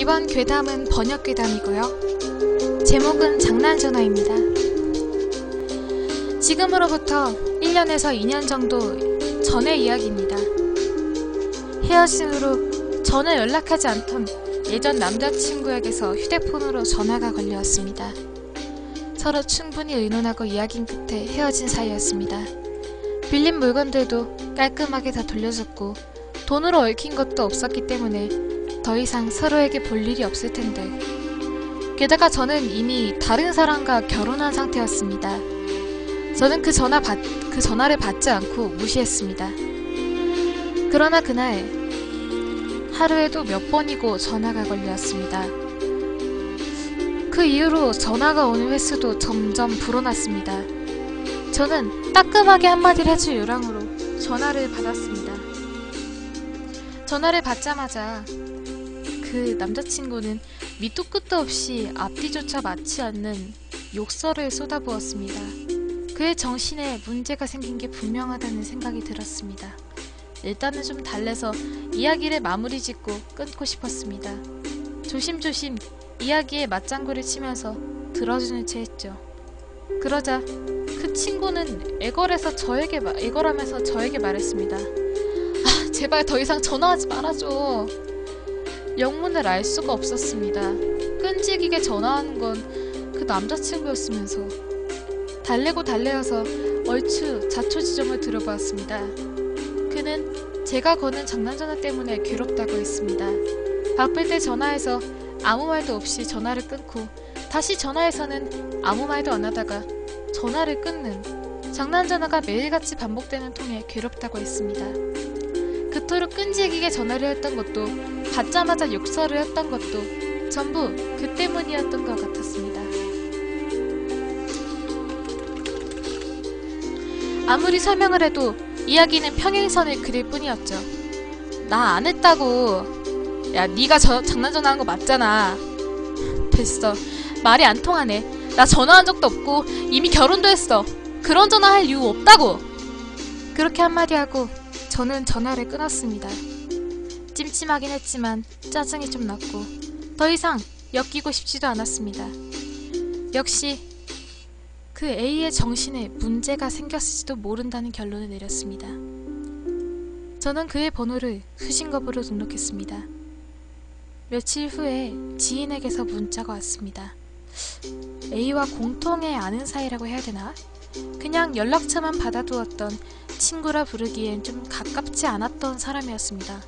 이번 괴담은 번역 괴담이고요. 제목은 장난전화입니다. 지금으로부터 1년에서 2년 정도 전의 이야기입니다. 헤어진 후로 전혀 연락하지 않던 예전 남자친구에게서 휴대폰으로 전화가 걸려왔습니다. 서로 충분히 의논하고 이야기한 끝에 헤어진 사이였습니다. 빌린 물건들도 깔끔하게 다 돌려줬고 돈으로 얽힌 것도 없었기 때문에 더 이상 서로에게 볼 일이 없을 텐데, 게다가 저는 이미 다른 사람과 결혼한 상태였습니다. 저는 그 전화를 받지 않고 무시했습니다. 그러나 그날 하루에도 몇 번이고 전화가 걸려왔습니다. 그 이후로 전화가 오는 횟수도 점점 불어났습니다. 저는 따끔하게 한마디를 해줄 요량으로 전화를 받았습니다. 전화를 받자마자 그 남자친구는 밑도 끝도 없이 앞뒤조차 맞지 않는 욕설을 쏟아부었습니다. 그의 정신에 문제가 생긴 게 분명하다는 생각이 들었습니다. 일단은 좀 달래서 이야기를 마무리 짓고 끊고 싶었습니다. 조심조심 이야기에 맞장구를 치면서 들어주는 채 했죠. 그러자 그 친구는 애걸하면서 저에게 말했습니다. 아, 제발 더 이상 전화하지 말아줘. 영문을 알 수가 없었습니다. 끈질기게 전화하는 건 그 남자친구였으면서. 달래고 달래어서 얼추 자초지종을 들어보았습니다. 그는 제가 거는 장난전화 때문에 괴롭다고 했습니다. 바쁠 때 전화해서 아무 말도 없이 전화를 끊고 다시 전화해서는 아무 말도 안 하다가 전화를 끊는 장난전화가 매일같이 반복되는 통에 괴롭다고 했습니다. 그토록 끈질기게 전화를 했던 것도 받자마자 욕설을 했던 것도 전부 그 때문이었던 것 같았습니다. 아무리 설명을 해도 이야기는 평행선을 그릴 뿐이었죠. 나 안 했다고. 야, 네가 장난전화한 거 맞잖아. 됐어. 말이 안 통하네. 나 전화한 적도 없고 이미 결혼도 했어. 그런 전화할 이유 없다고. 그렇게 한마디 하고 저는 전화를 끊었습니다. 찜찜하긴 했지만 짜증이 좀 났고 더 이상 엮이고 싶지도 않았습니다. 역시 그 A의 정신에 문제가 생겼을지도 모른다는 결론을 내렸습니다. 저는 그의 번호를 수신거부로 등록했습니다. 며칠 후에 지인에게서 문자가 왔습니다. A와 공통의 아는 사이라고 해야 되나? 그냥 연락처만 받아두었던 친구라 부르기엔 좀 가깝지 않았던 사람이었습니다.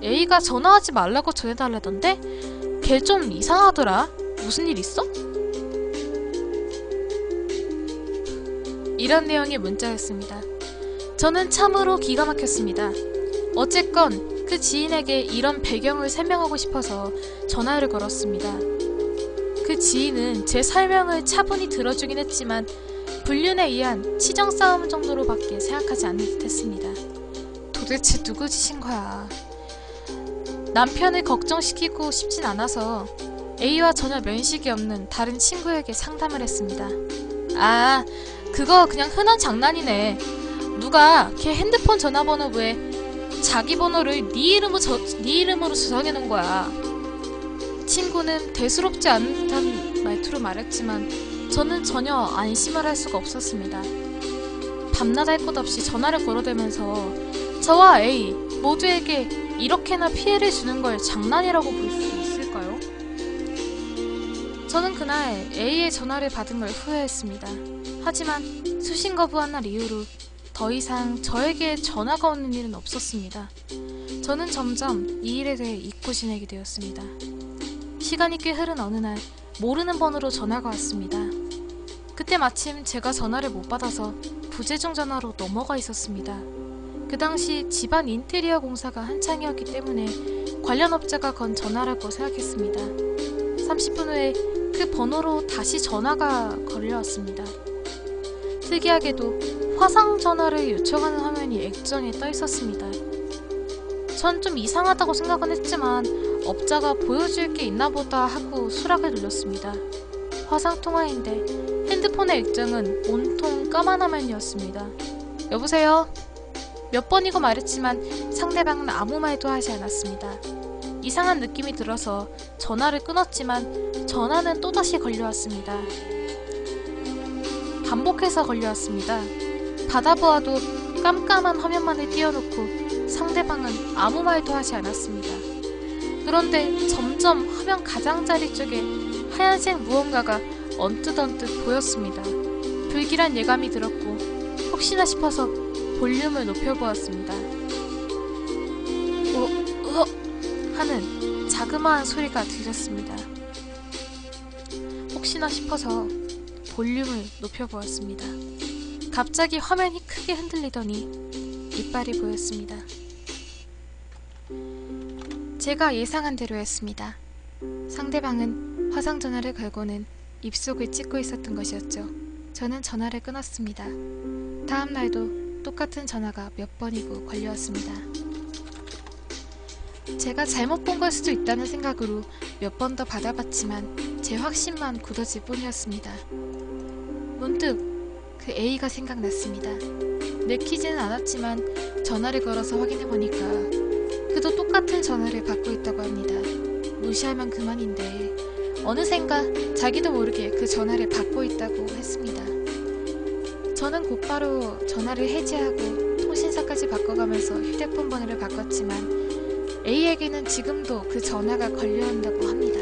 A가 전화하지 말라고 전해달라던데? 걔 좀 이상하더라. 무슨 일 있어? 이런 내용의 문자였습니다. 저는 참으로 기가 막혔습니다. 어쨌건 그 지인에게 이런 배경을 설명하고 싶어서 전화를 걸었습니다. 그 지인은 제 설명을 차분히 들어주긴 했지만 불륜에 의한 치정싸움 정도로밖에 생각하지 않는 듯 했습니다. 도대체 누구 짓인 거야. 남편을 걱정시키고 싶진 않아서 A와 전혀 면식이 없는 다른 친구에게 상담을 했습니다. 아, 그거 그냥 흔한 장난이네. 누가 걔 핸드폰 전화번호부에 자기 번호를 네 이름으로 저장해놓은 거야. 친구는 대수롭지 않은 듯한 말투로 말했지만 저는 전혀 안심을 할 수가 없었습니다. 밤낮 할 것 없이 전화를 걸어대면서 저와 A 모두에게 이렇게나 피해를 주는 걸 장난이라고 볼 수 있을까요? 저는 그날 A의 전화를 받은 걸 후회했습니다. 하지만 수신거부한 날 이후로 더 이상 저에게 전화가 오는 일은 없었습니다. 저는 점점 이 일에 대해 잊고 지내게 되었습니다. 시간이 꽤 흐른 어느 날 모르는 번호로 전화가 왔습니다. 그때 마침 제가 전화를 못 받아서 부재중 전화로 넘어가 있었습니다. 그 당시 집안 인테리어 공사가 한창이었기 때문에 관련 업자가 건 전화라고 생각했습니다. 30분 후에 그 번호로 다시 전화가 걸려왔습니다. 특이하게도 화상 전화를 요청하는 화면이 액정에 떠 있었습니다. 전 좀 이상하다고 생각은 했지만 업자가 보여줄 게 있나 보다 하고 수락을 눌렀습니다. 화상 통화인데 핸드폰의 액정은 온통 까만 화면이었습니다. 여보세요? 몇 번이고 말했지만 상대방은 아무 말도 하지 않았습니다. 이상한 느낌이 들어서 전화를 끊었지만 전화는 또다시 걸려왔습니다. 반복해서 걸려왔습니다. 받아보아도 깜깜한 화면만을 띄워놓고 상대방은 아무 말도 하지 않았습니다. 그런데 점점 화면 가장자리 쪽에 하얀색 무언가가 언뜻언뜻 보였습니다. 불길한 예감이 들었고 혹시나 싶어서 볼륨을 높여보았습니다. 하는 자그마한 소리가 들렸습니다. 혹시나 싶어서 볼륨을 높여보았습니다. 갑자기 화면이 크게 흔들리더니 이빨이 보였습니다. 제가 예상한 대로였습니다. 상대방은 화상전화를 걸고는 입속을 찢고 있었던 것이었죠. 저는 전화를 끊었습니다. 다음 날도 똑같은 전화가 몇 번이고 걸려왔습니다. 제가 잘못 본 걸 수도 있다는 생각으로 몇 번 더 받아봤지만 제 확신만 굳어질 뿐이었습니다. 문득 그 A가 생각났습니다. 내키지는 않았지만 전화를 걸어서 확인해보니까 그도 똑같은 전화를 받고 있다고 합니다. 무시하면 그만인데 어느샌가 자기도 모르게 그 전화를 받고 있다고 했습니다. 저는 곧바로 전화를 해지하고 통신사까지 바꿔가면서 휴대폰 번호를 바꿨지만 A에게는 지금도 그 전화가 걸려온다고 합니다.